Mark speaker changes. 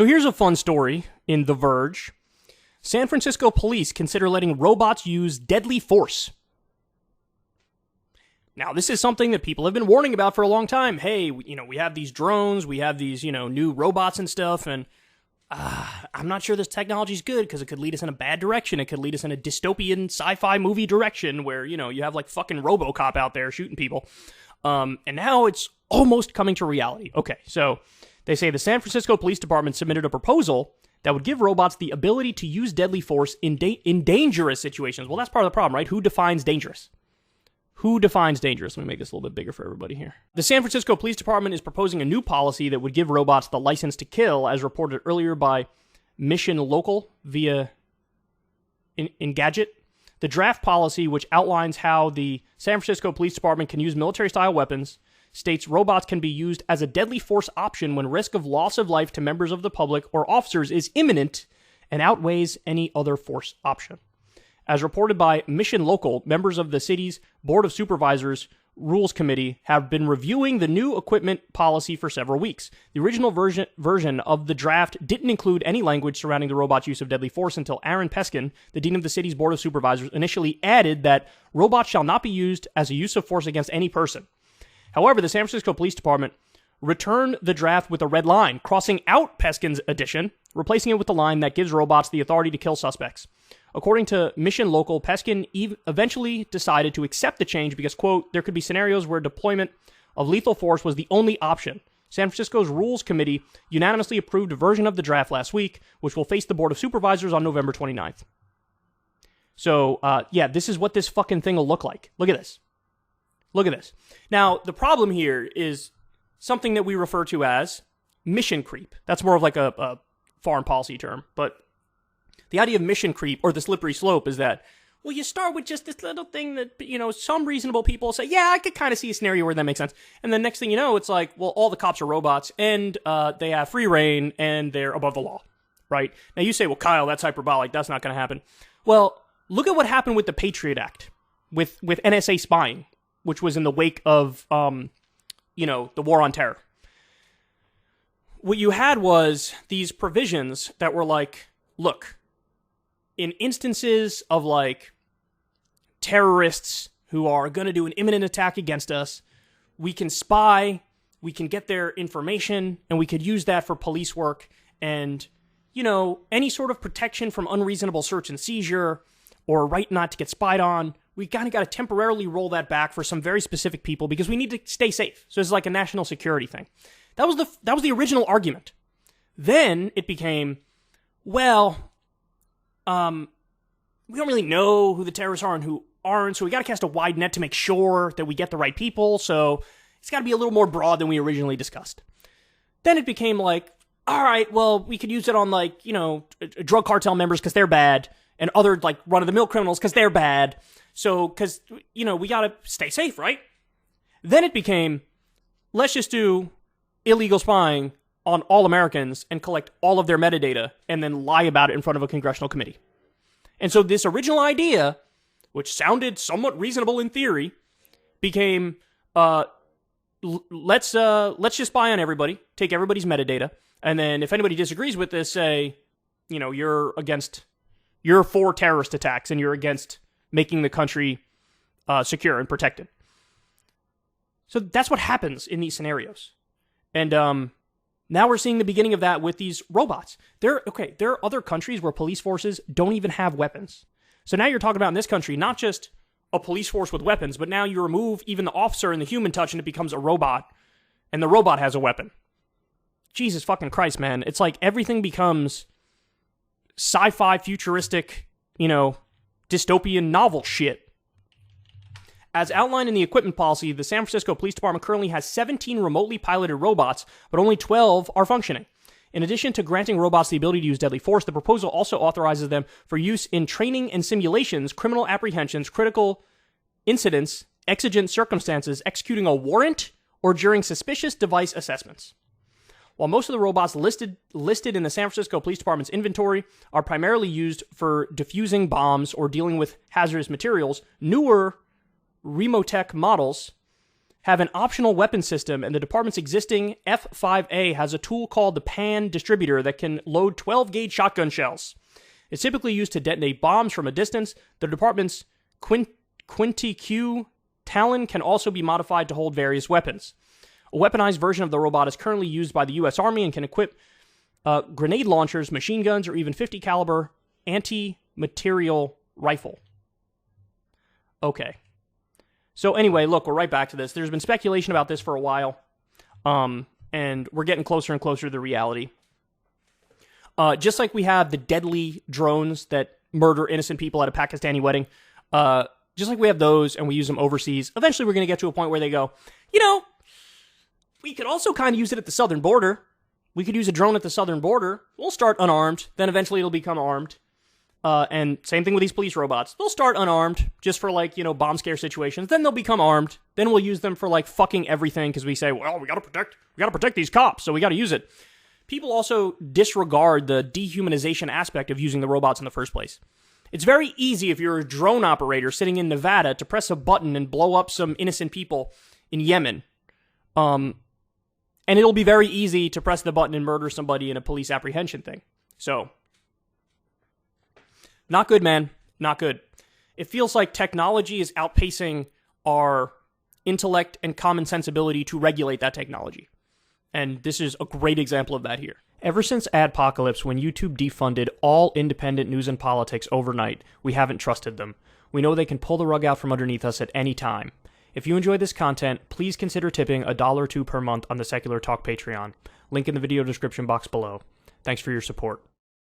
Speaker 1: So here's a fun story in The Verge. San Francisco police consider letting robots use deadly force. Now, this is something that people have been warning about for a long time. Hey, we have these drones, we have these, new robots and stuff, and I'm not sure this technology is good because it could lead us in a bad direction. It could lead us in a dystopian sci-fi movie direction where, you have like fucking RoboCop out there shooting people. And now it's almost coming to reality. Okay, so they say the San Francisco Police Department submitted a proposal that would give robots the ability to use deadly force in dangerous situations. Well, that's part of the problem, right? Who defines dangerous? Who defines dangerous? Let me make this a little bit bigger for everybody here. The San Francisco Police Department is proposing a new policy that would give robots the license to kill, as reported earlier by Mission Local via Engadget. The draft policy, which outlines how the San Francisco Police Department can use military-style weapons, states robots can be used as a deadly force option when risk of loss of life to members of the public or officers is imminent and outweighs any other force option. As reported by Mission Local, members of the city's Board of Supervisors Rules Committee have been reviewing the new equipment policy for several weeks. The original version of the draft didn't include any language surrounding the robot's use of deadly force until Aaron Peskin, the dean of the city's Board of Supervisors, initially added that robots shall not be used as a use of force against any person. However, the San Francisco Police Department returned the draft with a red line, crossing out Peskin's addition, replacing it with the line that gives robots the authority to kill suspects. According to Mission Local, Peskin eventually decided to accept the change because, quote, there could be scenarios where deployment of lethal force was the only option. San Francisco's Rules Committee unanimously approved a version of the draft last week, which will face the Board of Supervisors on November 29th. So, this is what this fucking thing will look like. Look at this. Look at this. Now, the problem here is something that we refer to as mission creep. That's more of like a foreign policy term, but the idea of mission creep, or the slippery slope, is that, well, you start with just this little thing that, some reasonable people say, yeah, I could kind of see a scenario where that makes sense. And then next thing you know, it's like, well, all the cops are robots, and they have free reign, and they're above the law, right? Now you say, well, Kyle, that's hyperbolic. That's not going to happen. Well, look at what happened with the Patriot Act, with NSA spying, which was in the wake of, the war on terror. What you had was these provisions that were like, look, in instances of like terrorists who are going to do an imminent attack against us, we can spy, we can get their information, and we could use that for police work. And, any sort of protection from unreasonable search and seizure or right not to get spied on, we kind of got to temporarily roll that back for some very specific people because we need to stay safe. So it's like a national security thing. That was the original argument. Then it became, well, we don't really know who the terrorists are and who aren't, so we got to cast a wide net to make sure that we get the right people, so it's got to be a little more broad than we originally discussed. Then it became like, all right, well, we could use it on, like, drug cartel members because they're bad, and other, like, run-of-the-mill criminals because they're bad, so, because, we got to stay safe, right? Then it became, let's just do illegal spying on all Americans and collect all of their metadata and then lie about it in front of a congressional committee. And so this original idea, which sounded somewhat reasonable in theory, became, let's just spy on everybody, take everybody's metadata, and then if anybody disagrees with this, say, you're for terrorist attacks and you're against making the country secure and protected. So that's what happens in these scenarios. And now we're seeing the beginning of that with these robots. There are other countries where police forces don't even have weapons. So now you're talking about in this country, not just a police force with weapons, but now you remove even the officer and the human touch and it becomes a robot. And the robot has a weapon. Jesus fucking Christ, man. It's like everything becomes sci-fi, futuristic, dystopian novel shit. As outlined in the equipment policy, the San Francisco Police Department currently has 17 remotely piloted robots, but only 12 are functioning. In addition to granting robots the ability to use deadly force, the proposal also authorizes them for use in training and simulations, criminal apprehensions, critical incidents, exigent circumstances, executing a warrant, or during suspicious device assessments. While most of the robots listed in the San Francisco Police Department's inventory are primarily used for defusing bombs or dealing with hazardous materials, newer Remotech models have an optional weapon system, and the department's existing F5A has a tool called the Pan Distributor that can load 12-gauge shotgun shells. It's typically used to detonate bombs from a distance. The department's Quinty Q Talon can also be modified to hold various weapons. A weaponized version of the robot is currently used by the U.S. Army and can equip grenade launchers, machine guns, or even 50 caliber anti-material rifle. Okay. So anyway, look, we're right back to this. There's been speculation about this for a while, and we're getting closer and closer to the reality. Just like we have the deadly drones that murder innocent people at a Pakistani wedding, just like we have those and we use them overseas, eventually we're going to get to a point where they go, we could also kind of use it at the southern border. We could use a drone at the southern border. We'll start unarmed, then eventually it'll become armed. And same thing with these police robots. They'll start unarmed, just for bomb scare situations. Then they'll become armed. Then we'll use them for fucking everything, because we say, well, we gotta protect these cops, so we gotta use it. People also disregard the dehumanization aspect of using the robots in the first place. It's very easy if you're a drone operator sitting in Nevada to press a button and blow up some innocent people in Yemen. And it'll be very easy to press the button and murder somebody in a police apprehension thing. So, not good, man. Not good. It feels like technology is outpacing our intellect and common sensibility to regulate that technology. And this is a great example of that here. Ever since Adpocalypse, when YouTube defunded all independent news and politics overnight, we haven't trusted them. We know they can pull the rug out from underneath us at any time. If you enjoy this content, please consider tipping $1 or $2 per month on the Secular Talk Patreon. Link in the video description box below. Thanks for your support.